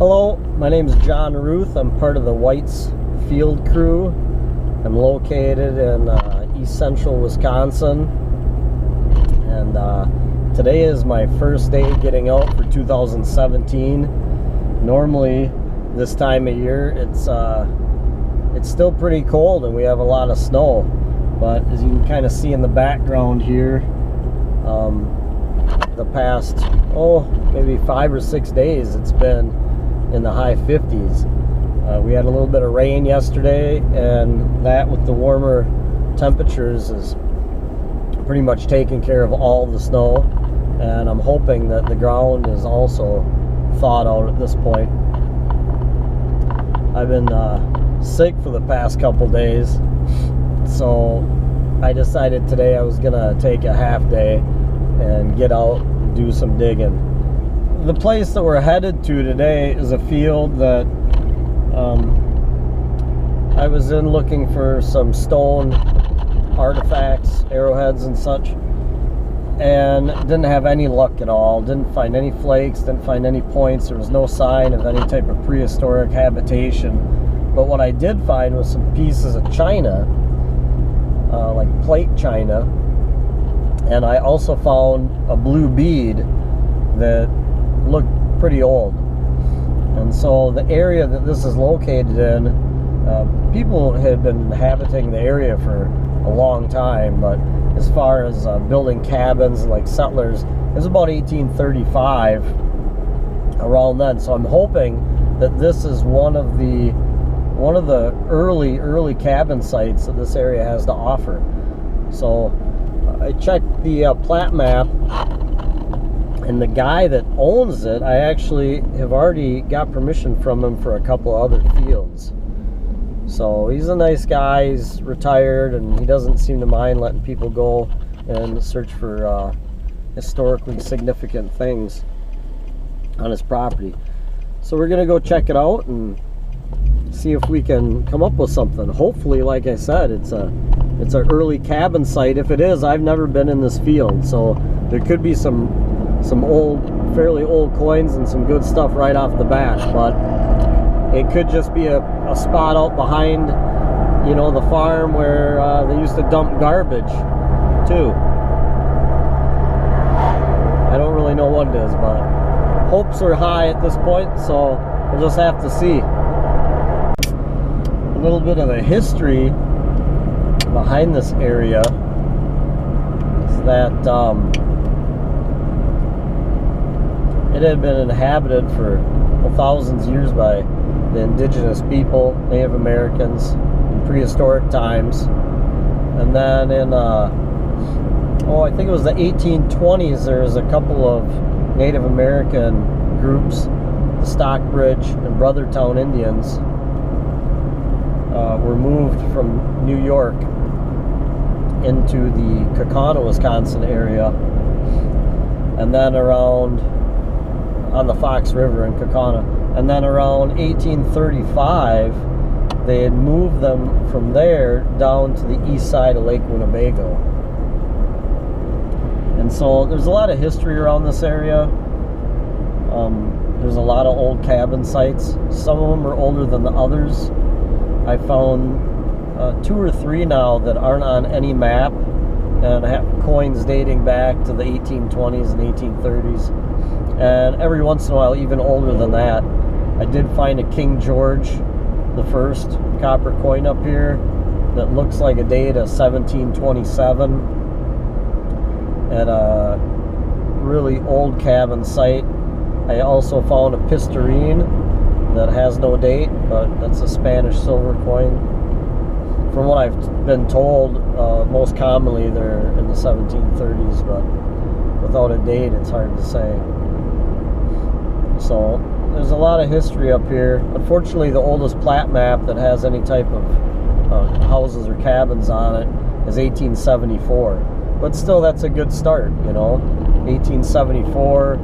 Hello, my name is John Ruth. I'm part of the White's field crew. I'm located in East Central Wisconsin, and today is my first day getting out for 2017. Normally this time of year it's still pretty cold and we have a lot of snow, but as you can kind of see in the background here, the past maybe 5 or 6 days it's been in the high 50s. We had a little bit of rain yesterday, and that with the warmer temperatures is pretty much taking care of all the snow, and I'm hoping that the ground is also thawed out at this point. I've been sick for the past couple days, so I decided today I was gonna take a half day and get out and do some digging. The place that we're headed to today is a field that I was in looking for some stone artifacts, arrowheads and such, and didn't have any luck at all. Didn't find any flakes, didn't find any points. There was no sign of any type of prehistoric habitation. But what I did find was some pieces of china, like plate china, and I also found a blue bead that looked pretty old. And so the area that this is located in, people had been inhabiting the area for a long time, but as far as building cabins like settlers, it was about 1835, around then. So I'm hoping that this is one of the early cabin sites that this area has to offer. So I checked the plat map, and the guy that owns it, I actually have already got permission from him for a couple other fields. So he's a nice guy. He's retired, and he doesn't seem to mind letting people go and search for historically significant things on his property. So we're gonna go check it out and see if we can come up with something. Hopefully, like I said, it's an early cabin site. If it is, I've never been in this field, so there could be some fairly old coins and some good stuff right off the bat, but it could just be a spot out behind, the farm where they used to dump garbage too. I don't really know what it is, but hopes are high at this point, so we'll just have to see. A little bit of the history behind this area is that it had been inhabited for thousands of years by the indigenous people, Native Americans, in prehistoric times. And then in, I think it was the 1820s, there was a couple of Native American groups, the Stockbridge and Brothertown Indians, were moved from New York into the Kaukauna, Wisconsin area, and then on the Fox River in Kaukauna. And then around 1835, they had moved them from there down to the east side of Lake Winnebago. And so there's a lot of history around this area. There's a lot of old cabin sites. Some of them are older than the others. I found 2 or 3 now that aren't on any map and have coins dating back to the 1820s and 1830s. And every once in a while, even older than that. I did find a King George the First copper coin up here that looks like a date of 1727 at a really old cabin site. I also found a pistarine that has no date, but that's a Spanish silver coin. From what I've been told, most commonly they're in the 1730s, but without a date, it's hard to say. So there's a lot of history up here. Unfortunately, the oldest plat map that has any type of houses or cabins on it is 1874. But still, that's a good start, 1874,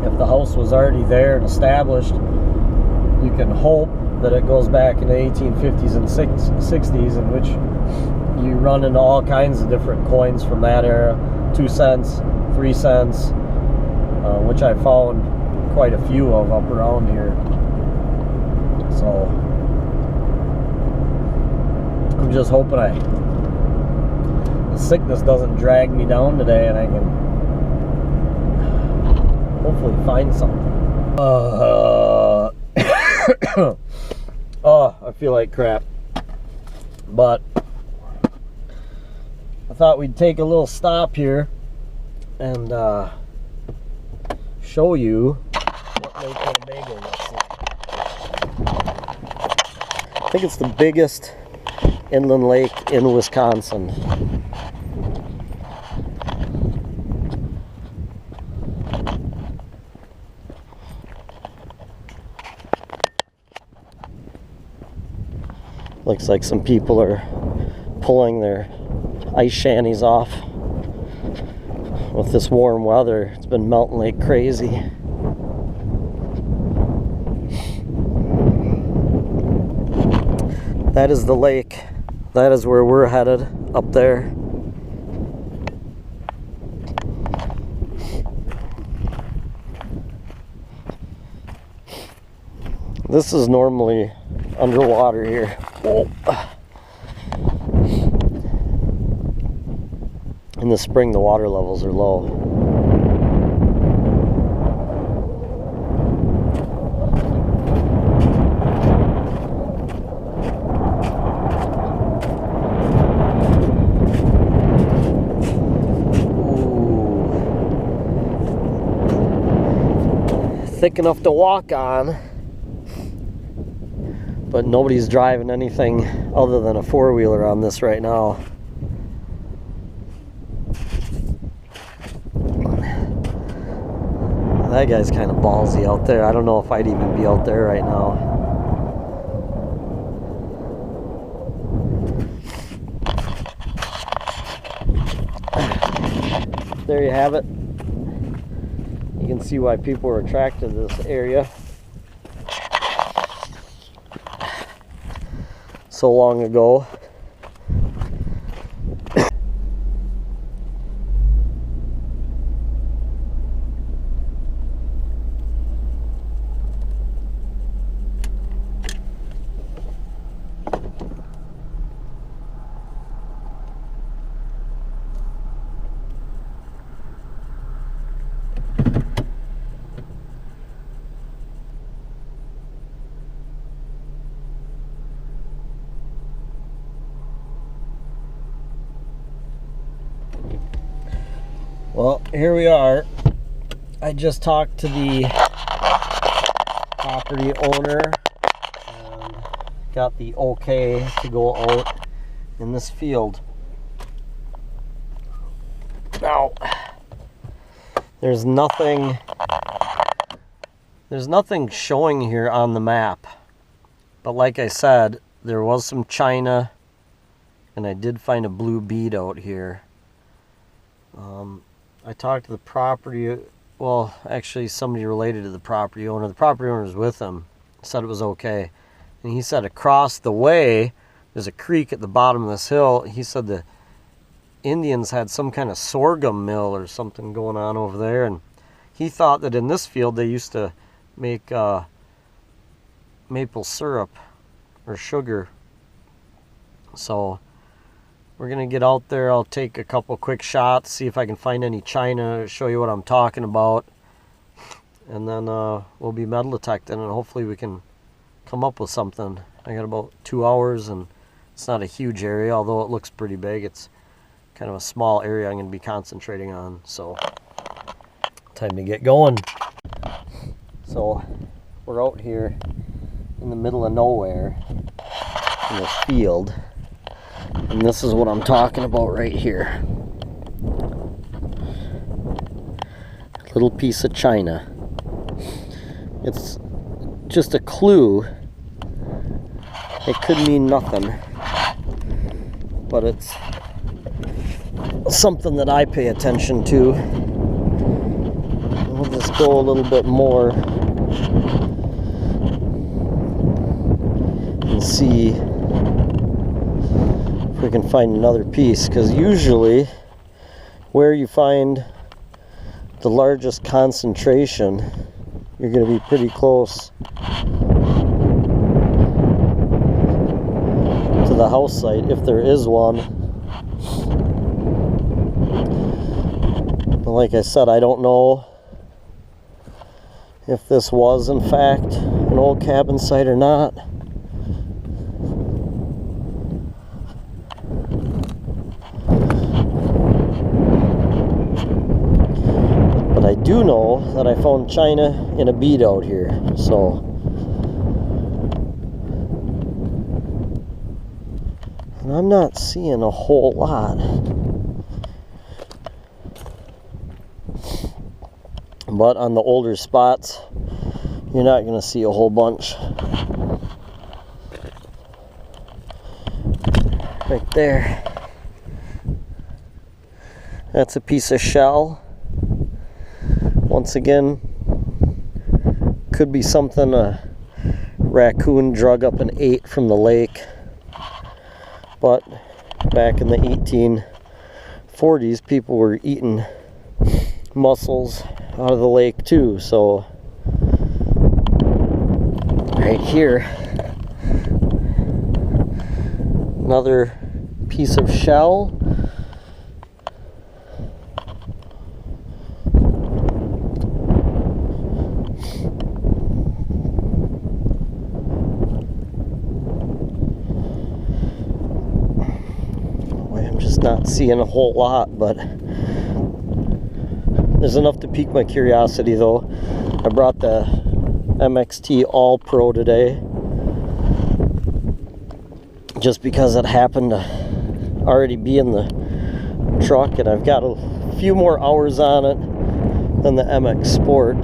if the house was already there and established, you can hope that it goes back in the 1850s and 60s, in which you run into all kinds of different coins from that era, 2 cents, 3 cents, which I found quite a few of up around here. So I'm just hoping the sickness doesn't drag me down today and I can hopefully find something. Oh, I feel like crap. But I thought we'd take a little stop here and show you what Lake Winnebago looks like. I think it's the biggest inland lake in Wisconsin. Looks like some people are pulling their ice shanties off. With this warm weather, it's been melting like crazy. That is the lake. That is where we're headed, up there. This is normally underwater here. Oh. In the spring, the water levels are low. Ooh. Thick enough to walk on, but nobody's driving anything other than a four-wheeler on this right now. That guy's kind of ballsy out there. I don't know if I'd even be out there right now. There you have it. You can see why people are attracted to this area. So long ago. Well, here we are. I just talked to the property owner and got the okay to go out in this field. Now, there's nothing showing here on the map. But like I said, there was some china and I did find a blue bead out here. I talked to the property, well, actually somebody related to the property owner. The property owner was with him, said it was okay. And he said across the way, there's a creek at the bottom of this hill. He said the Indians had some kind of sorghum mill or something going on over there. And he thought that in this field they used to make maple syrup or sugar. So we're gonna get out there. I'll take a couple quick shots, see if I can find any china, show you what I'm talking about, and then we'll be metal detecting and hopefully we can come up with something. I got about 2 hours and it's not a huge area, although it looks pretty big. It's kind of a small area I'm gonna be concentrating on, so time to get going. So we're out here in the middle of nowhere in this field. And this is what I'm talking about right here. A little piece of china. It's just a clue. It could mean nothing, but it's something that I pay attention to. We'll just go a little bit more and see we can find another piece, because usually where you find the largest concentration you're going to be pretty close to the house site, if there is one. But like I said, I don't know if this was in fact an old cabin site or not. But I do know that I found china in a bead out here, so and I'm not seeing a whole lot. But on the older spots, you're not going to see a whole bunch. Right there. That's a piece of shell. Once again, could be something a raccoon drug up and ate from the lake. But back in the 1840s, people were eating mussels out of the lake too. So right here, another piece of shell. I'm just not seeing a whole lot, but there's enough to pique my curiosity though. I brought the MXT All Pro today just because it happened to already be in the truck, and I've got a few more hours on it than the MX Sport.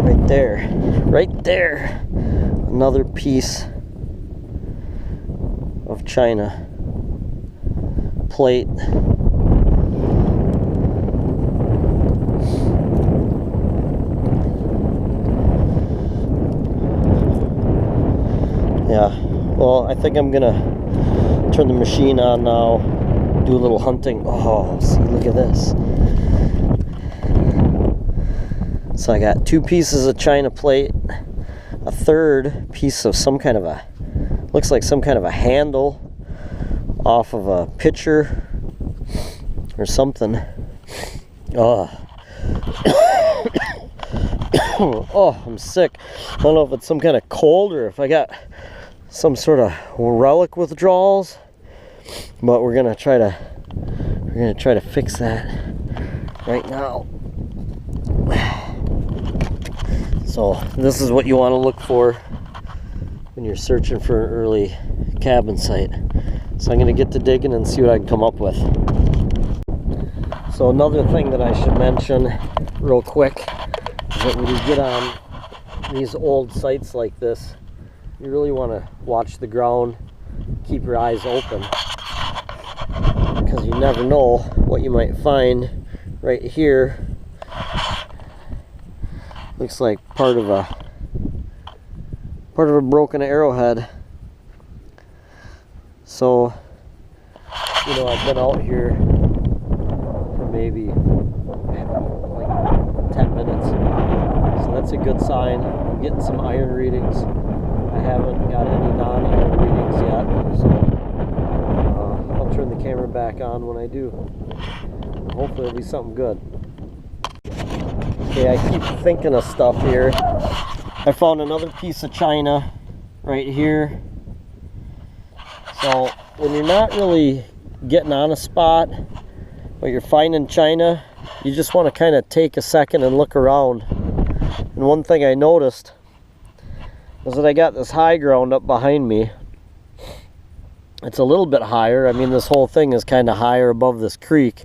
Right there, right there, another piece of china plate. Yeah, well, I think I'm gonna turn the machine on now, do a little hunting. Oh, see, look at this. So I got 2 pieces of china plate, a third piece of some kind of a, looks like some kind of a handle off of a pitcher or something. Oh. Oh, I'm sick. I don't know if it's some kind of cold or if I got some sort of relic withdrawals, but we're gonna try to fix that right now. So this is what you want to look for when you're searching for an early cabin site. So I'm gonna get to digging and see what I can come up with. So another thing that I should mention real quick is that when you get on these old sites like this, you really want to watch the ground, keep your eyes open, because you never know what you might find. Right here looks like part of a broken arrowhead. So, you know, I've been out here for maybe like 10 minutes, so that's a good sign. I'm getting some iron readings. I haven't got any non-iron readings yet, so I'll turn the camera back on when I do. Hopefully it'll be something good. Okay, I keep thinking of stuff here. I found another piece of china right here. So when you're not really getting on a spot, but you're finding china, you just want to kind of take a second and look around. And one thing I noticed is that I got this high ground up behind me. It's a little bit higher. I mean, this whole thing is kind of higher above this creek,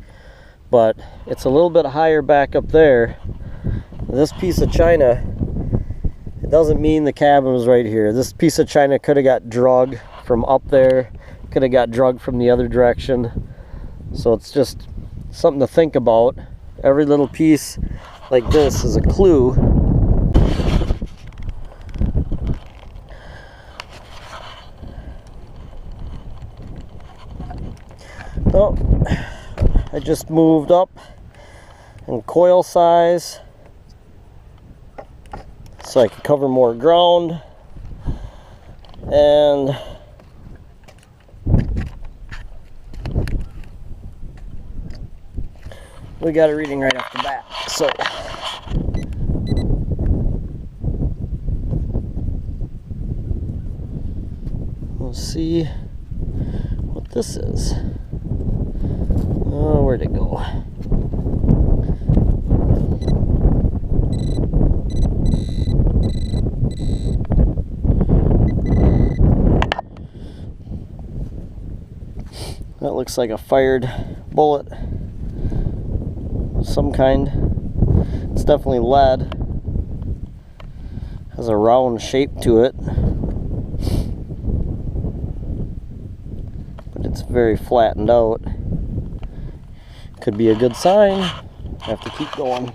but it's a little bit higher back up there. This piece of china, it doesn't mean the cabin was right here. This piece of china could have got drug from up there, could have got drug from the other direction. So it's just something to think about. Every little piece like this is a clue. Oh, I just moved up in coil size so I can cover more ground. And we got a reading right off the bat, so we'll see what this is. Oh, where'd it go? That looks like a fired bullet of some kind. It's definitely lead. Has a round shape to it, but it's very flattened out. Could be a good sign. Have to keep going.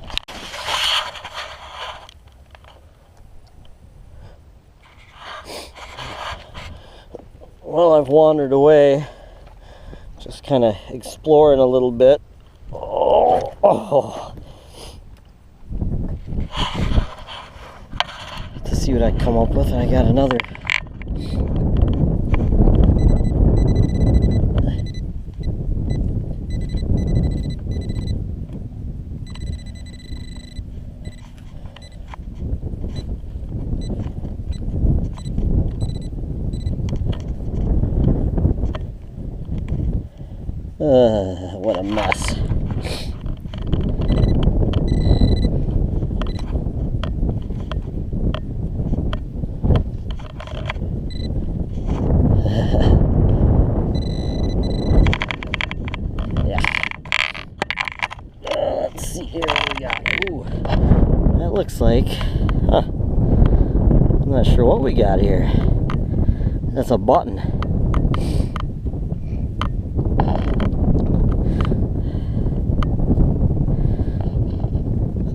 Well, I've wandered away, just kind of exploring a little bit. Oh. To see what I come up with, and I got another. What a mess. Yeah. Let's see here what we got. Ooh, that looks like, I'm not sure what we got here. That's a button.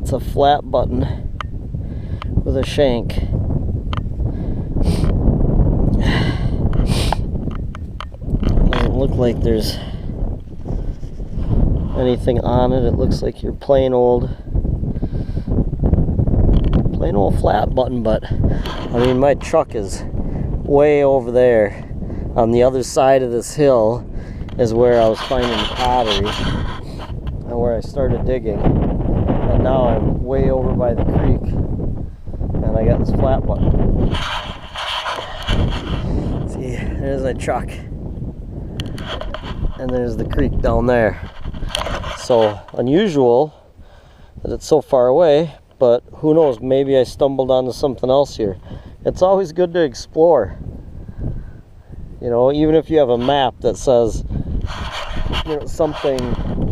It's a flat button with a shank. Doesn't look like there's anything on it. It looks like your plain old flat button, but I mean, my truck is way over there on the other side of this hill is where I was finding the pottery and where I started digging. And now I'm way over by the creek, and I got this flat button. See, there's a truck, and there's the creek down there. So unusual that it's so far away, but who knows, maybe I stumbled onto something else here. It's always good to explore. You know, even if you have a map that says, you know, something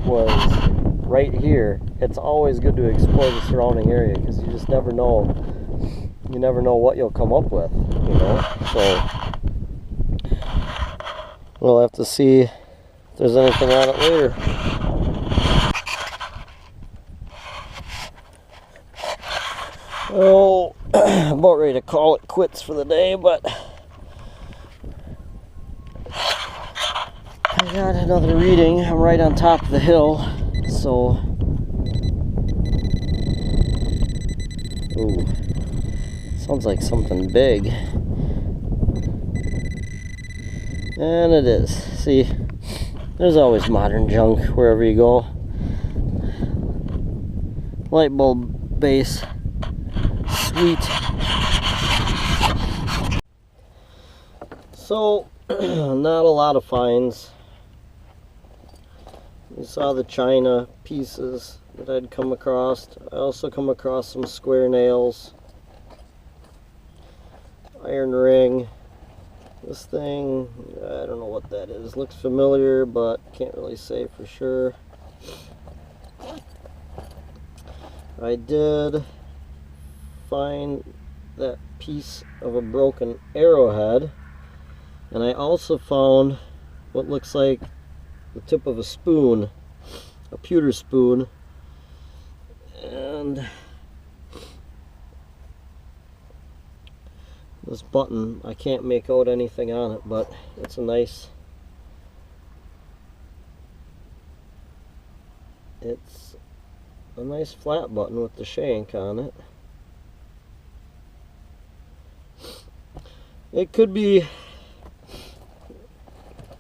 was right here, it's always good to explore the surrounding area, because you just never know. You never know what you'll come up with, you know. So we'll have to see if there's anything on it later. Oh, I'm about ready to call it quits for the day, but I got another reading. I'm right on top of the hill, so ooh, sounds like something big. And it is. See, there's always modern junk wherever you go. Light bulb base. Sweet. So, not a lot of finds. You saw the china pieces that I'd come across. I also come across some square nails, iron ring. This thing, I don't know what that is. Looks familiar, but can't really say for sure. I did find that piece of a broken arrowhead, and I also found what looks like the tip of a spoon, a pewter spoon, and this button, I can't make out anything on it, but it's a nice flat button with the shank on it. It could be,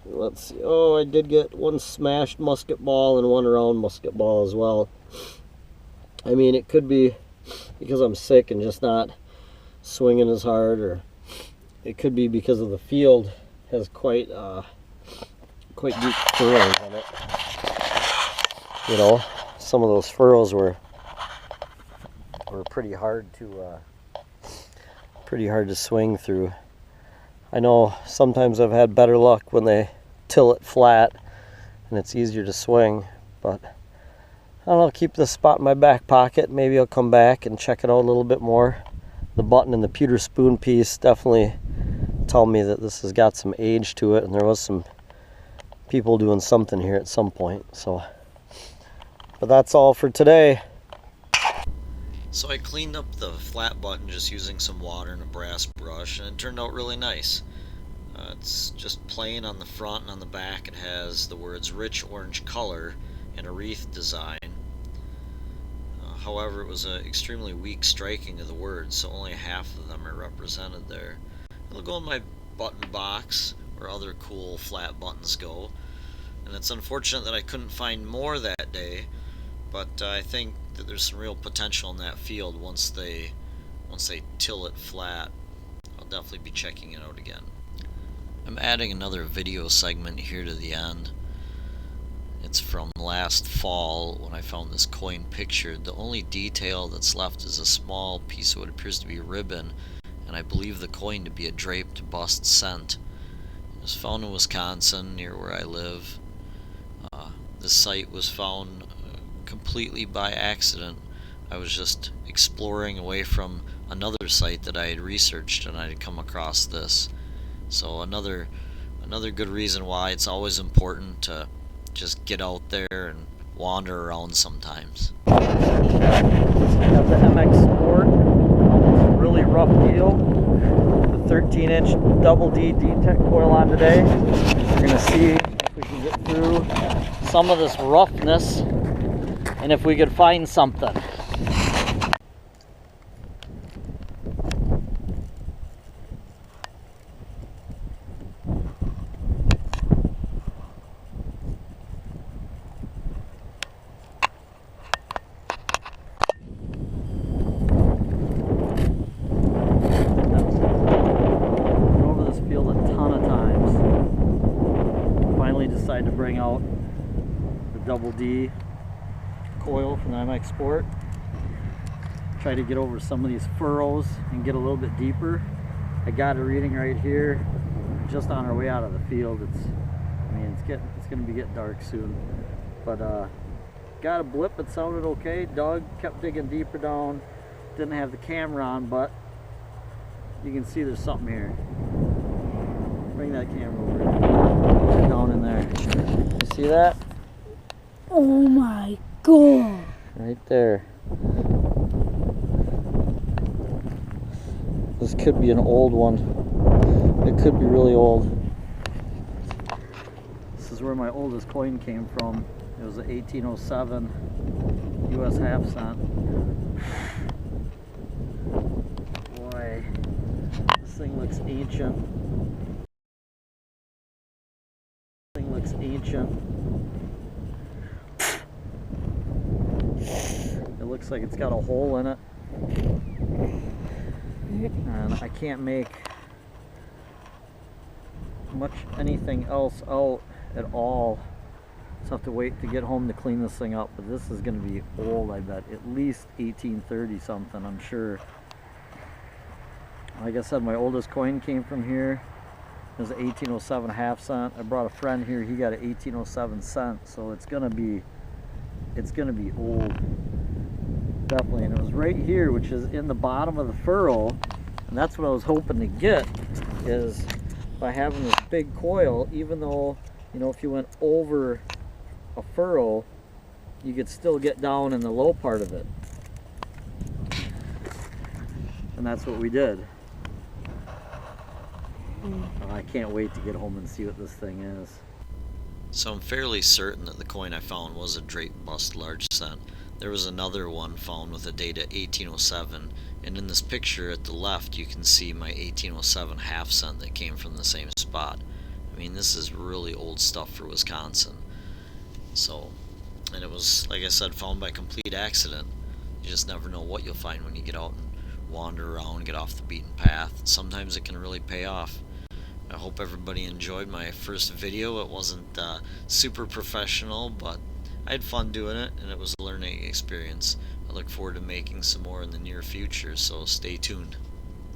let's see, oh, I did get one smashed musket ball and one round musket ball as well. I mean, it could be because I'm sick and just not swinging as hard, or it could be because of the field has quite deep furrows in it. You know, some of those furrows were pretty hard to swing through. I know sometimes I've had better luck when they till it flat and it's easier to swing, but I don't know, keep this spot in my back pocket. Maybe I'll come back and check it out a little bit more. The button and the pewter spoon piece definitely tell me that this has got some age to it, and there was some people doing something here at some point. So, but that's all for today. So I cleaned up the flat button just using some water and a brass brush, and it turned out really nice. It's just plain on the front, and on the back it has the words rich orange color and a wreath design. However, it was an extremely weak striking of the words, so only half of them are represented there. It'll go in my button box where other cool flat buttons go, and it's unfortunate that I couldn't find more that day, but I think that there's some real potential in that field once they till it flat. I'll definitely be checking it out again. I'm adding another video segment here to the end. It's from last fall when I found this coin pictured. The only detail that's left is a small piece of what appears to be ribbon, and I believe the coin to be a draped bust cent. It was found in Wisconsin, near where I live. The site was found completely by accident. I was just exploring away from another site that I had researched, and I had come across this. So another good reason why it's always important to just get out there and wander around sometimes. Got the MX Sport, almost really rough deal. The 13-inch double D D-Tech coil on today. We're gonna see if we can get through some of this roughness and if we could find something. Decided to bring out the double D coil from the MX Sport, try to get over some of these furrows and get a little bit deeper. I got a reading right here just on our way out of the field. It's gonna be getting dark soon, but got a blip. It sounded okay. Doug kept digging deeper down, didn't have the camera on, but you can see there's something here. Bring that camera over down in there. You see that? Oh my god. Right there. This could be an old one. It could be really old. This is where my oldest coin came from. It was an 1807 US half cent. Boy, this thing looks ancient. It looks like it's got a hole in it, and I can't make much anything else out at all. Just have to wait to get home to clean this thing up, but this is going to be old. I bet at least 1830 something, I'm sure. Like I said, my oldest coin came from here. It was an 1807 half cent. I brought a friend here, he got an 1807 cent, so it's gonna be old, definitely. And it was right here, which is in the bottom of the furrow, and that's what I was hoping to get, is by having this big coil, even though, you know, if you went over a furrow, you could still get down in the low part of it. And that's what we did. I can't wait to get home and see what this thing is. So I'm fairly certain that the coin I found was a drape bust large cent. There was another one found with a date at 1807, and in this picture at the left you can see my 1807 half cent that came from the same spot. I mean, this is really old stuff for Wisconsin. So, and it was, like I said, found by complete accident. You just never know what you'll find when you get out and wander around, get off the beaten path. Sometimes it can really pay off. I hope everybody enjoyed my first video. It wasn't super professional, but I had fun doing it, and it was a learning experience. I look forward to making some more in the near future, so stay tuned.